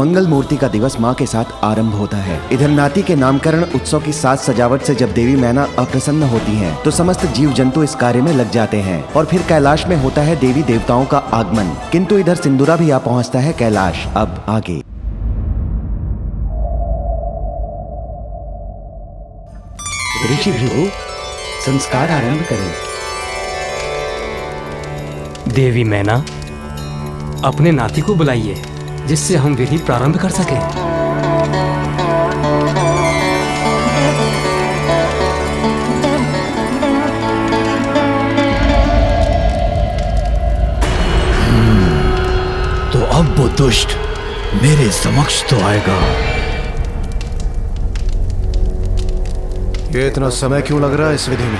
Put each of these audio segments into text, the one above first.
मंगल मूर्ति का दिवस मां के साथ आरंभ होता है। इधर नाती के नामकरण उत्सव की साज सजावट से जब देवी मैना अप्रसन्न होती हैं, तो समस्त जीव जंतु इस कार्य में लग जाते हैं और फिर कैलाश में होता है देवी देवताओं का आगमन। किंतु इधर सिंदूरा भी आ पहुंचता है कैलाश। अब आगे ऋषि भृगु संस्कार आरंभ करें। देवी मैना, अपने नाती को बुलाइए जिससे हम विधि प्रारंभ कर सकें। तो अब वो दुष्ट मेरे समक्ष तो आएगा। ये इतना समय क्यों लग रहा है इस विधि में?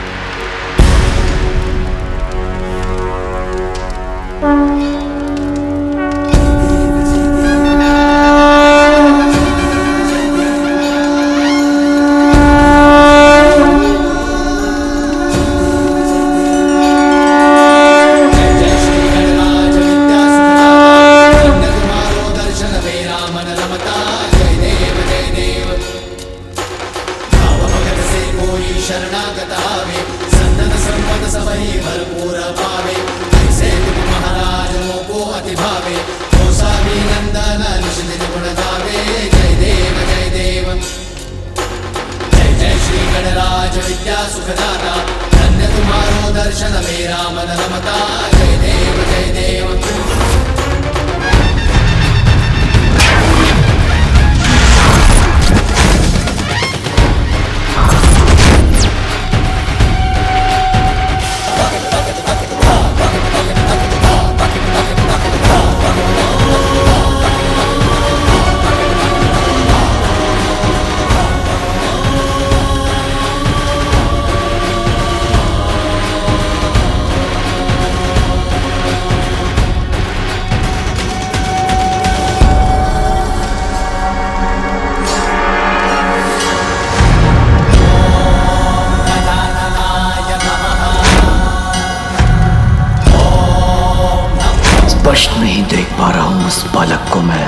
स्पष्ट नहीं देख पा रहा हूं उस बालक को मैं।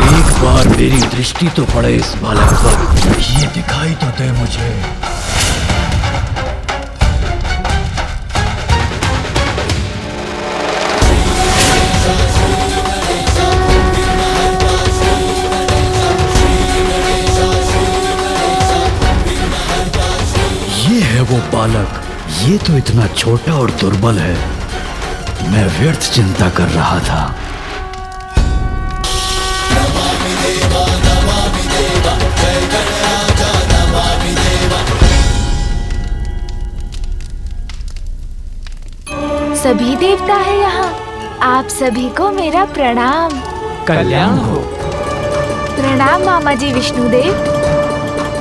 एक बार मेरी दृष्टि तो पड़े इस बालक पर, ये दिखाई तो दे मुझे। वो बालक, ये तो इतना छोटा और दुर्बल है। मैं व्यर्थ चिंता कर रहा था। सभी देवता है यहाँ, आप सभी को मेरा प्रणाम। कल्याण हो। प्रणाम मामा जी विष्णुदेव,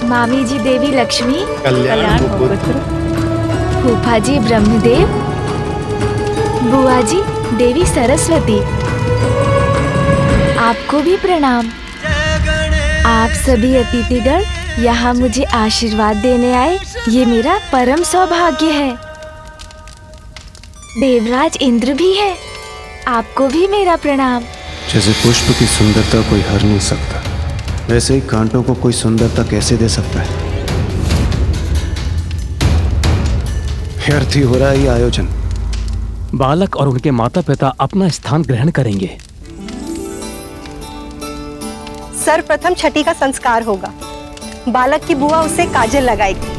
मामी जी देवी लक्ष्मी, कल्याण हो पुत्र। फूफा जी ब्रह्मदेव, बुआ जी देवी सरस्वती, आपको भी प्रणाम। आप सभी अतिथिगण यहाँ मुझे आशीर्वाद देने आए, ये मेरा परम सौभाग्य है। देवराज इंद्र भी है, आपको भी मेरा प्रणाम। जैसे पुष्प की सुंदरता कोई हर नहीं सकता, वैसे ही कांटों को कोई सुंदरता कैसे दे सकता है? व्यर्थ ही हो रहा है ये आयोजन। बालक और उनके माता पिता अपना स्थान ग्रहण करेंगे। सर्वप्रथम छठी का संस्कार होगा। बालक की बुआ उसे काजल लगाएगी।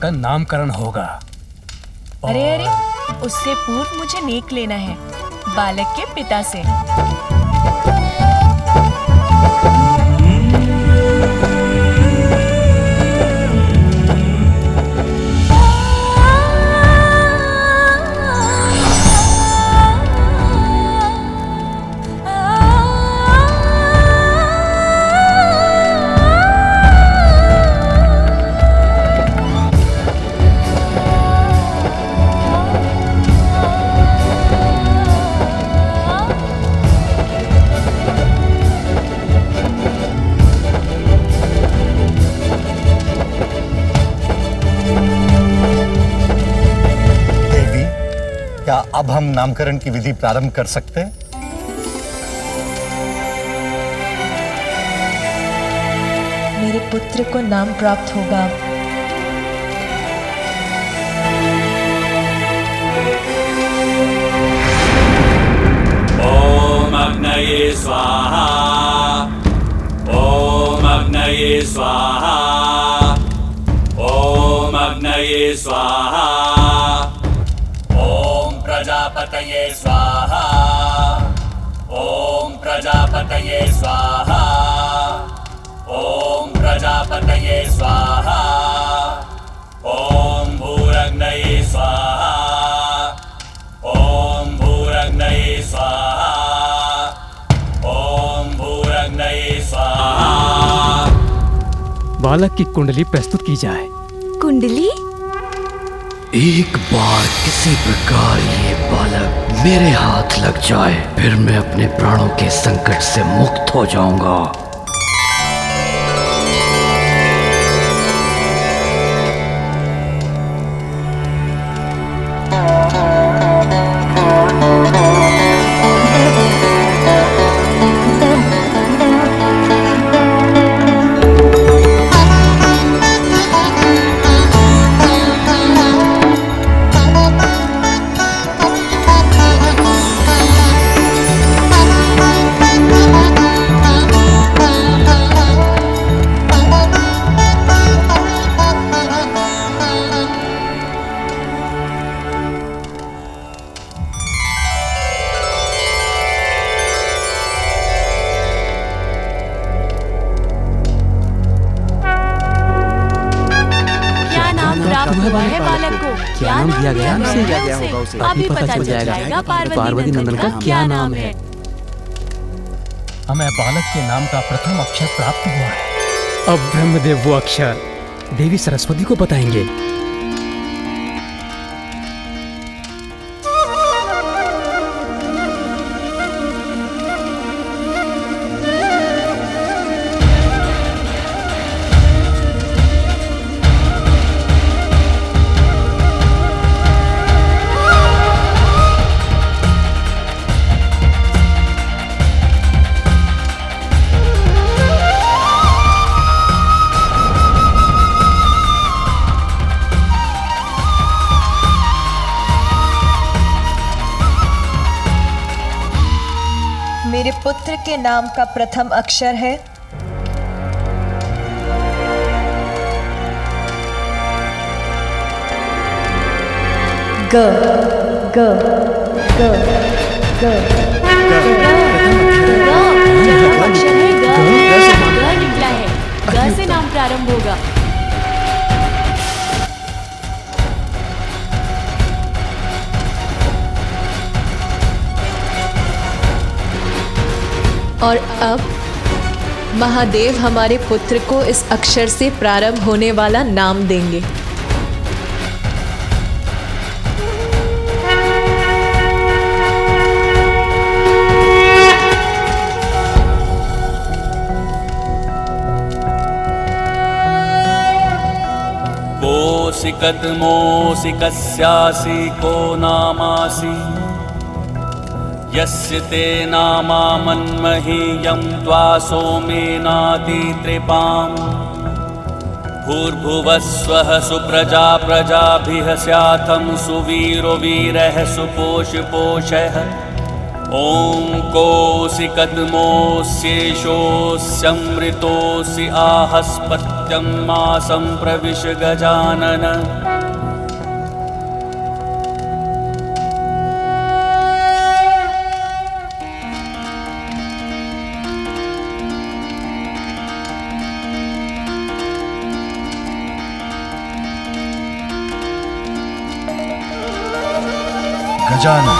का नामकरण होगा। अरे अरे, उससे पूर्व मुझे नेक लेना है बालक के पिता से। क्या अब हम नामकरण की विधि प्रारंभ कर सकते हैं? मेरे पुत्र को नाम प्राप्त होगा। ओम अग्नये स्वाहा, ओम अग्नये स्वाहा, ओम अग्नये स्वाहा, प्रजापतये स्वाहा, ओम प्रजापतये स्वाहा, ओम प्रजापतये स्वाहा, ओम भूरग्नये स्वाहा, ओम भूरग्नये स्वाहा, ओम भूरग्नये स्वाहा। बालक की कुंडली प्रस्तुत की जाए। कुंडली? एक बार किसी प्रकार ये बालक मेरे हाथ लग जाए, फिर मैं अपने प्राणों के संकट से मुक्त हो जाऊंगा। क्या नाम दिया गया उसे? अभी पता चल जाएगा पार्वती नंदन का क्या नाम है। हमें बालक के नाम का प्रथम अक्षर प्राप्त हुआ है। अब ब्रह्मदेव वो अक्षर देवी सरस्वती को बताएंगे। मेरे पुत्र के नाम का प्रथम अक्षर है ग। ग ग ग अक्षर है ग। ग निकला है। ग से नाम प्रारंभ होगा। और अब महादेव हमारे पुत्र को इस अक्षर से प्रारंभ होने वाला नाम देंगे। कोसिकतमोऽसि कस्यासि को नामासि यस्य ते नामा मन्महीयं त्वा सोमेनातितृपाम् भूर्भुवस्वः सुप्रजा प्रजाभिः स्यातं सुवीरो वीरः सुपोषपोषः ॐ कोसिकतमोऽस्येषोऽस्यमृतोऽसि आहस्पत्य सत्यं मासं प्रविश गजानन। गजानन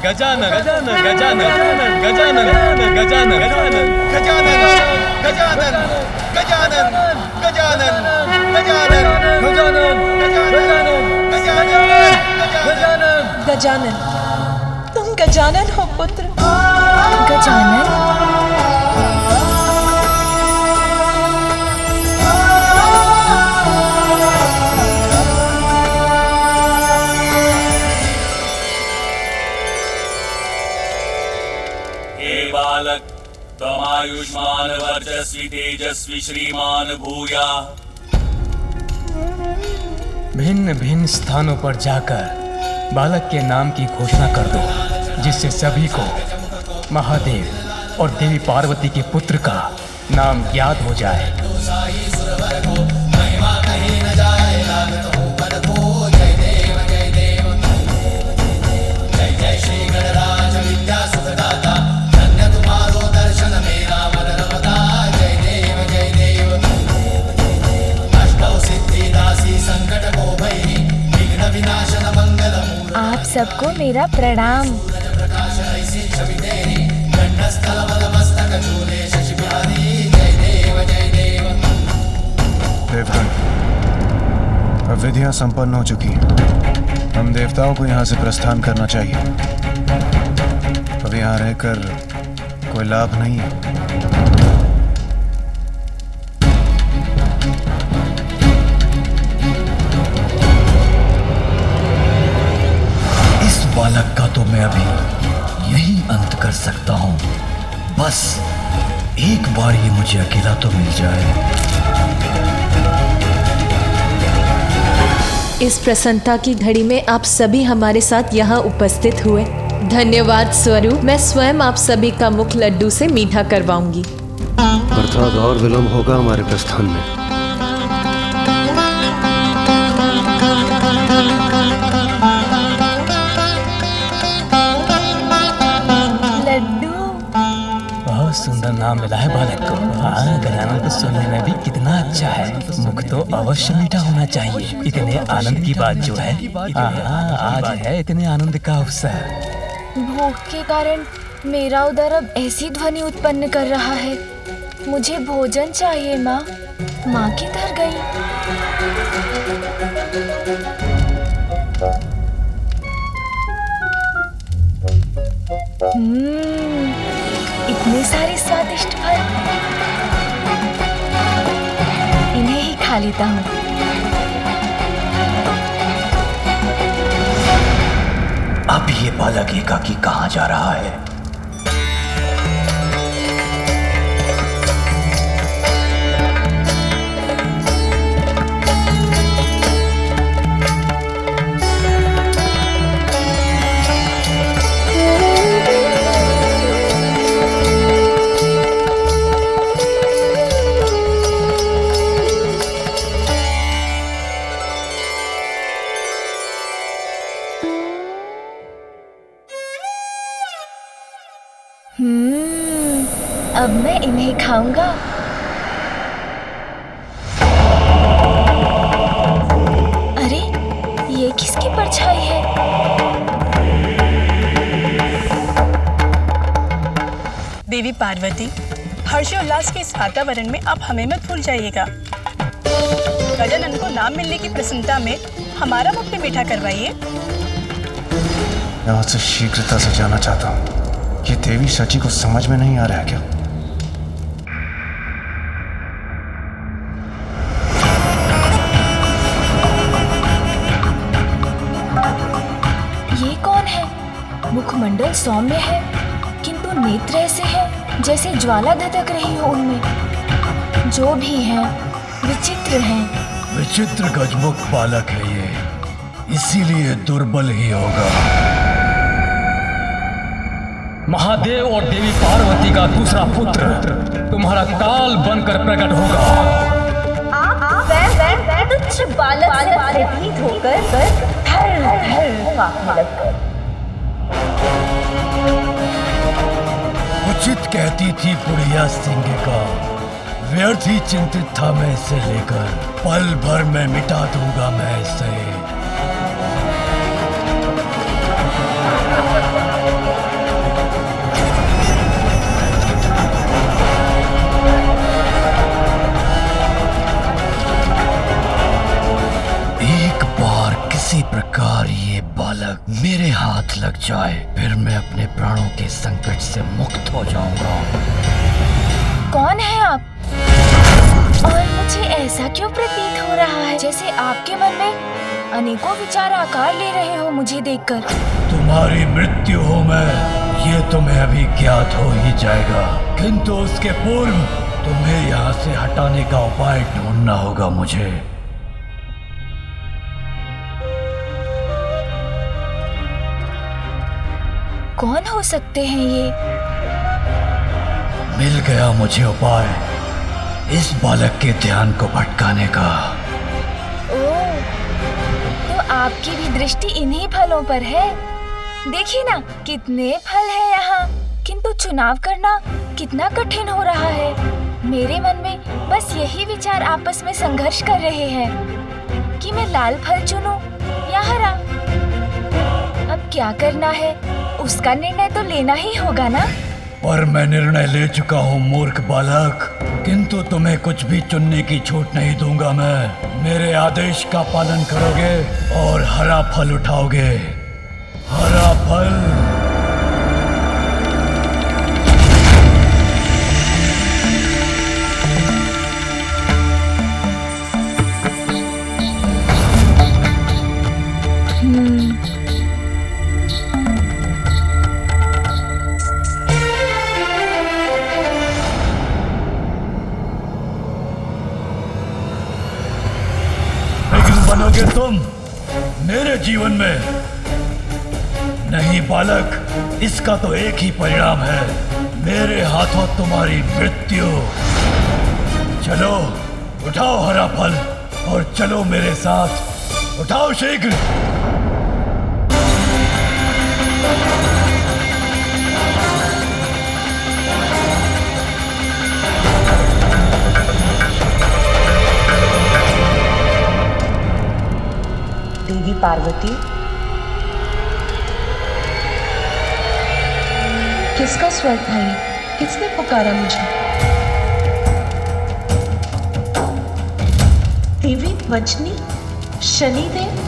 गजानन गजानन गजानन गजानन गजानन गजानन गजानन गजानन गजानन गजानन, तुम गजानन हो पुत्र। गजानन, बालक त्वमायुष्मान वर्चस्वी तेजस्वी श्रीमान भूया। भिन्न भिन्न स्थानों पर जाकर बालक के नाम की घोषणा कर दो, जिससे सभी को महादेव और देवी पार्वती के पुत्र का नाम याद हो जाए। आप सबको मेरा प्रणाम। देवगण, अब विधियां संपन्न हो चुकी हैं। हम देवताओं को यहाँ से प्रस्थान करना चाहिए। अब यहाँ रहकर कोई लाभ नहीं है। बालक का तो मैं अभी यही अंत कर सकता हूँ। बस एक बार ये मुझे अकेला तो मिल जाए। इस प्रसन्नता की घड़ी में आप सभी हमारे साथ यहाँ उपस्थित हुए। धन्यवाद स्वरूप मैं स्वयं आप सभी का मुख लड्डू से मीठा करवाऊंगी। अर्थात और विलंब होगा हमारे प्रस्थान में। सुंदर नाम मिला है बालक को। हाँ, गजानन तो सुनने में भी कितना अच्छा है। मुख तो अवश्य मीठा होना चाहिए। इतने आनंद की बात जो है, आज है इतने आनंद का अवसर। भूख के कारण मेरा उदर अब ऐसी ध्वनि उत्पन्न कर रहा है। मुझे भोजन चाहिए माँ। माँ किधर गई? इतने सारे स्वादिष्ट फल, इन्हें ही खा लेता हूँ। अब ये बालक एकाकी कहाँ जा रहा है? अब मैं इन्हें खाऊंगा। अरे, ये किसकी परछाई है? देवी पार्वती, हर्षोल्लास के इस वातावरण में आप हमें मत भूल जाइएगा। गजानन को नाम मिलने की प्रसन्नता में हमारा मुख भी मीठा करवाइए। यहाँ से शीघ्रता से जाना चाहता हूँ। ये देवी सची को समझ में नहीं आ रहा है क्या? ये कौन है? मुखमंडल सौम्य है, किंतु नेत्र ऐसे हैं जैसे ज्वाला धधक रही हो उनमें। जो भी हैं, विचित्र हैं। विचित्र गजमुख बालक है ये, इसीलिए दुर्बल ही होगा। महादेव और देवी पार्वती का दूसरा पुत्र तुम्हारा काल बनकर प्रकट होगा। तुच्छ बालक से भयभीत होकर उचित कहती थी बुढ़िया सिंह का, व्यर्थ ही चिंतित था मैं इसे लेकर, पल भर में मिटा दूंगा मैं इसे। एक बार किसी प्रकार ये बालक मेरे हाथ लग जाए, फिर मैं अपने प्राणों के संकट से मुक्त हो जाऊंगा। कौन है आप? और मुझे ऐसा क्यों प्रतीत हो रहा है जैसे आपके मन में अनेकों विचार आकार ले रहे हो मुझे देखकर। तुम्हारी मृत्यु हो मैं, ये तुम्हें अभी ज्ञात हो ही जाएगा, किंतु उसके पूर्व तुम्हें यहाँ से हटाने का उपाय ढूंढना होगा मुझे। कौन हो सकते हैं ये? मिल गया मुझे उपाय इस बालक के ध्यान को भटकाने का। ओह, तो आपकी भी दृष्टि इन्हीं फलों पर है। देखिए ना कितने फल है यहाँ, किंतु चुनाव करना कितना कठिन हो रहा है। मेरे मन में बस यही विचार आपस में संघर्ष कर रहे हैं कि मैं लाल फल चुनूं या हरा। अब क्या करना है उसका निर्णय तो लेना ही होगा ना। पर मैं निर्णय ले चुका हूँ मूर्ख बालक, किंतु तुम्हें कुछ भी चुनने की छूट नहीं दूंगा मैं। मेरे आदेश का पालन करोगे और हरा फल उठाओगे। हरा फल। बनोगे तुम मेरे जीवन में। नहीं बालक, इसका तो एक ही परिणाम है, मेरे हाथों तुम्हारी मृत्यु। चलो उठाओ हरा फल और चलो मेरे साथ, उठाओ शीघ्र। देवी पार्वती, किसका स्वर था ये? किसने पुकारा मुझे? देवी वजनी, शनिदेव।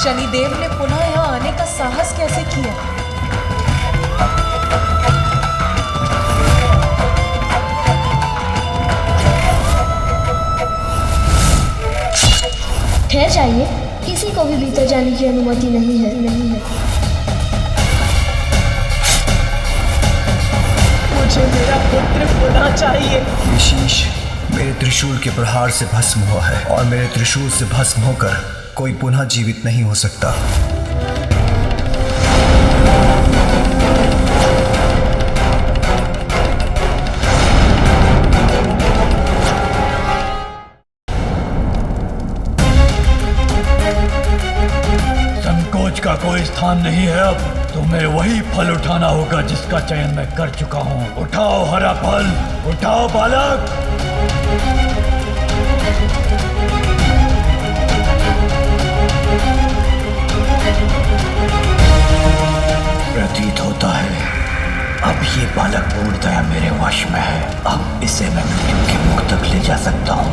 शनिदेव ने पुनः यहाँ आने का साहस कैसे किया? ठहर जाइए, किसी को भी भीतर जाने की अनुमति नहीं है। मुझे मेरा पुत्र पुनः चाहिए। ये शीश मेरे त्रिशूल के प्रहार से भस्म हुआ है और मेरे त्रिशूल से भस्म होकर कोई पुनः जीवित नहीं हो सकता। संकोच का कोई स्थान नहीं है। अब तुम्हें वही फल उठाना होगा जिसका चयन मैं कर चुका हूँ। उठाओ हरा फल, उठाओ बालक। प्रतीत होता है अब ये बालक पूर्णतया मेरे वश में है। अब इसे मैं मृत्यु के मुख तक ले जा सकता हूँ।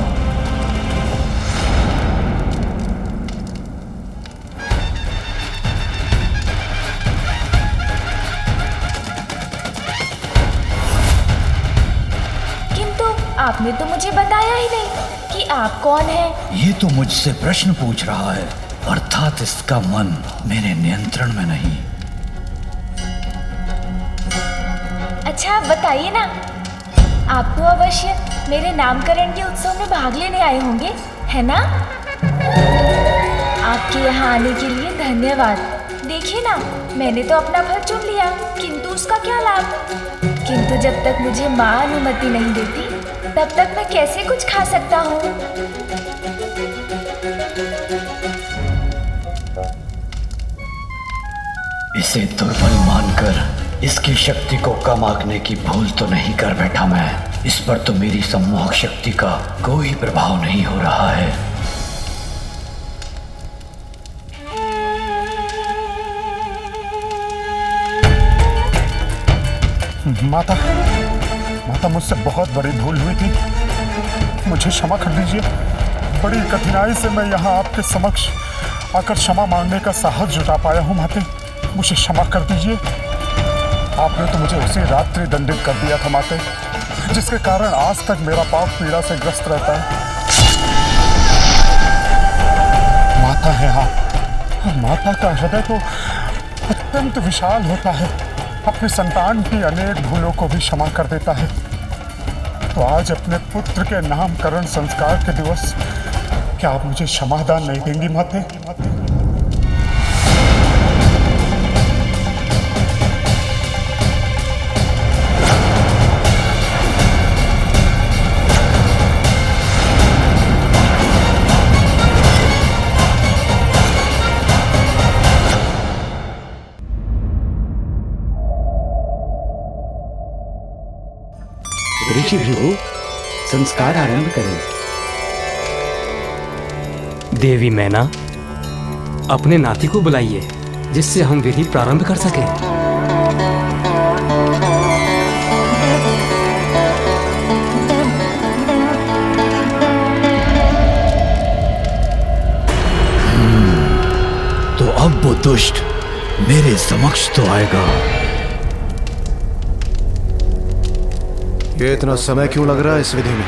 किंतु आपने तो मुझे बताया ही नहीं कि आप कौन हैं। ये तो मुझसे प्रश्न पूछ रहा है। अर्थात इसका मन मेरे नियंत्रण में नहीं। अच्छा बताइए ना, आप तो अवश्य मेरे नामकरण के उत्सव में भाग लेने आए होंगे, है ना? आपके यहाँ आने के लिए धन्यवाद। देखिए ना, मैंने तो अपना फल चुन लिया, किंतु उसका क्या लाभ? किंतु जब तक मुझे माँ अनुमति नहीं देती, तब तक मैं कैसे कुछ खा सकता हूँ? इसे दुर्बल मानकर इसकी शक्ति को कम आंकने की भूल तो नहीं कर बैठा मैं। इस पर तो मेरी सम्मोहक शक्ति का कोई प्रभाव नहीं हो रहा है। माता, माता मुझसे बहुत बड़ी भूल हुई थी, मुझे क्षमा कर दीजिए। बड़ी कठिनाई से मैं यहाँ आपके समक्ष आकर क्षमा मांगने का साहस जुटा पाया हूँ। माते, मुझे क्षमा कर दीजिए। आपने तो मुझे उसी रात्रि दंडित कर दिया था माते, जिसके कारण आज तक मेरा पाप पीड़ा से ग्रस्त रहता है। माता है आप, और माता का हृदय तो अत्यंत विशाल होता है, अपने संतान की अनेक भूलों को भी क्षमा कर देता है। तो आज अपने पुत्र के नामकरण संस्कार के दिवस क्या आप मुझे क्षमादान नहीं देंगी माते? ऋषि भृगु, संस्कार आरंभ करें। देवी मैना, अपने नाती को बुलाइए, जिससे हम विधि प्रारंभ कर सकें। तो अब वो दुष्ट मेरे समक्ष तो आएगा। ये इतना समय क्यों लग रहा है इस विधि में?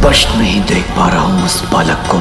स्पष्ट नहीं देख पा रहा हूँ उस बालक को मैं।